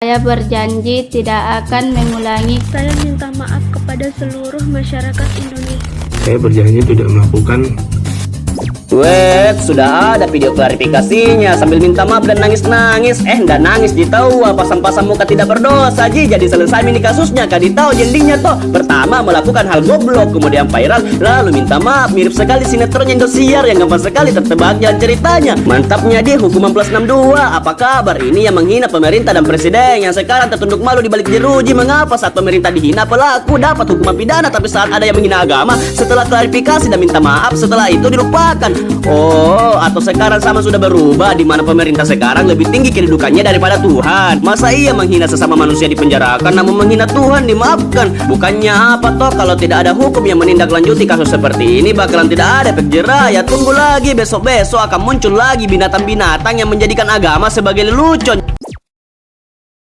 Saya berjanji tidak akan mengulangi. Saya minta maaf kepada seluruh masyarakat Indonesia. Saya berjanji tidak melakukan. Wait, sudah ada video klarifikasinya sambil minta maaf dan nangis-nangis. Nggak nangis ditahu pasang-pasang muka tidak berdosa ji. Jadi selesai mini kasusnya kadi tahu jadinya toh. Pertama melakukan hal goblok, kemudian viral, lalu minta maaf. Mirip sekali sinetronnya Indosiar yang gampang sekali tertebak jalan ceritanya. Mantapnya dia hukuman plus 62. Apa kabar ini yang menghina pemerintah dan presiden yang sekarang tertunduk malu di balik jeruji? Mengapa saat pemerintah dihina pelaku dapat hukuman pidana, tapi saat ada yang menghina agama setelah klarifikasi dan minta maaf setelah itu dilupakan? Oh, atau sekarang sama sudah berubah, di mana pemerintah sekarang lebih tinggi kedudukannya daripada Tuhan. Masa ia menghina sesama manusia dipenjarakan, namun menghina Tuhan dimaafkan? Bukannya apa toh kalau tidak ada hukum yang menindaklanjuti kasus seperti ini bakalan tidak ada efek jerah. Ya tunggu lagi, besok-besok akan muncul lagi binatang-binatang yang menjadikan agama sebagai lelucon.